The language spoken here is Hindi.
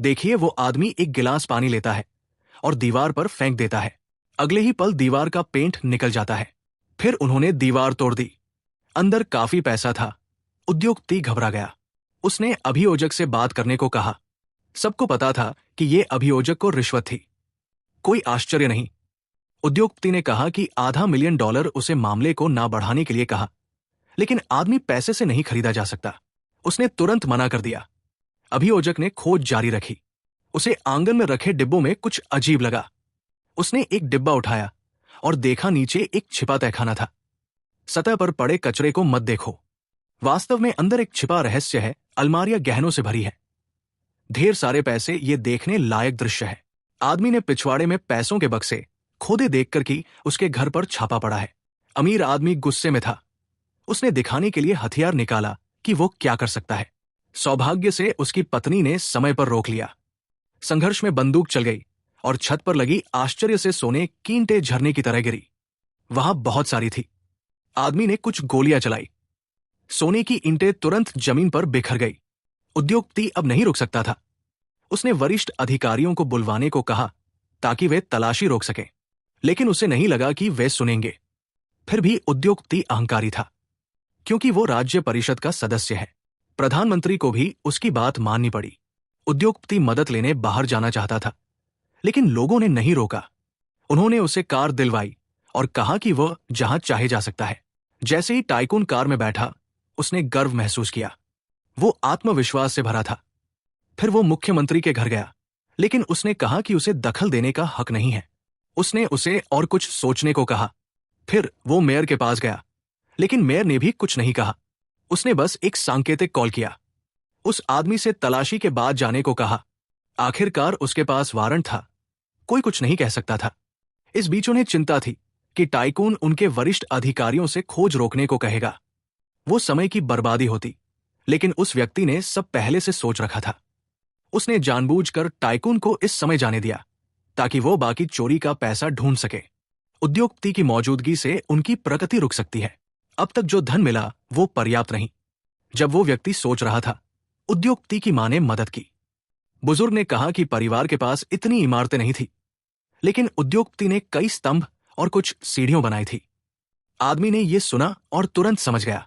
देखिए, वो आदमी एक गिलास पानी लेता है और दीवार पर फेंक देता है। अगले ही पल दीवार का पेंट निकल जाता है। फिर उन्होंने दीवार तोड़ दी। अंदर काफी पैसा था। उद्योगपति घबरा गया। उसने अभियोजक से बात करने को कहा। सबको पता था कि ये अभियोजक को रिश्वत थी। कोई आश्चर्य नहीं। उद्योगपति ने कहा कि $500,000 उसे मामले को ना बढ़ाने के लिए कहा, लेकिन आदमी पैसे से नहीं खरीदा जा सकता। उसने तुरंत मना कर दिया। अभियोजक ने खोज जारी रखी। उसे आंगन में रखे डिब्बों में कुछ अजीब लगा। उसने एक डिब्बा उठाया और देखा नीचे एक छिपा तहखाना था। सतह पर पड़े कचरे को मत देखो, वास्तव में अंदर एक छिपा रहस्य है। अलमारियां गहनों से भरी है। ढेर सारे पैसे, ये देखने लायक दृश्य है। आदमी ने पिछवाड़े में पैसों के बक्से खोदे देखकर कि उसके घर पर छापा पड़ा है। अमीर आदमी गुस्से में था। उसने दिखाने के लिए हथियार निकाला कि वो क्या कर सकता है। सौभाग्य से उसकी पत्नी ने समय पर रोक लिया। संघर्ष में बंदूक चल गई और छत पर लगी आश्चर्य से सोने की ईंटें झरने की तरह गिरी। वहां बहुत सारी थी। आदमी ने कुछ गोलियां चलाई। सोने की ईंटें तुरंत जमीन पर बिखर गई। उद्योगपति अब नहीं रुक सकता था। उसने वरिष्ठ अधिकारियों को बुलवाने को कहा ताकि वे तलाशी रोक सकें, लेकिन उसे नहीं लगा कि वे सुनेंगे। फिर भी उद्योगपति अहंकारी था, क्योंकि वो राज्य परिषद का सदस्य है। प्रधानमंत्री को भी उसकी बात माननी पड़ी। उद्योगपति मदद लेने बाहर जाना चाहता था, लेकिन लोगों ने नहीं रोका। उन्होंने उसे कार दिलवाई और कहा कि वह जहां चाहे जा सकता है। जैसे ही टाइकून कार में बैठा, उसने गर्व महसूस किया। वो आत्मविश्वास से भरा था। फिर वो मुख्यमंत्री के घर गया, लेकिन उसने कहा कि उसे दखल देने का हक नहीं है। उसने उसे और कुछ सोचने को कहा। फिर वो मेयर के पास गया, लेकिन मेयर ने भी कुछ नहीं कहा। उसने बस एक सांकेतिक कॉल किया। उस आदमी से तलाशी के बाद जाने को कहा। आखिरकार उसके पास वारंट था। कोई कुछ नहीं कह सकता था। इस बीच उन्हें चिंता थी कि टाइकून उनके वरिष्ठ अधिकारियों से खोज रोकने को कहेगा। वो समय की बर्बादी होती, लेकिन उस व्यक्ति ने सब पहले से सोच रखा था। उसने जानबूझकर टाइकून को इस समय जाने दिया ताकि वो बाकी चोरी का पैसा ढूंढ सके। उद्योगपति की मौजूदगी से उनकी प्रगति रुक सकती है। अब तक जो धन मिला वो पर्याप्त नहीं। जब वो व्यक्ति सोच रहा था, उद्योगपति की मां ने मदद की। बुजुर्ग ने कहा कि परिवार के पास इतनी इमारतें नहीं थी, लेकिन उद्योगपति ने कई स्तंभ और कुछ सीढ़ियां बनाई थी। आदमी ने यह सुना और तुरंत समझ गया।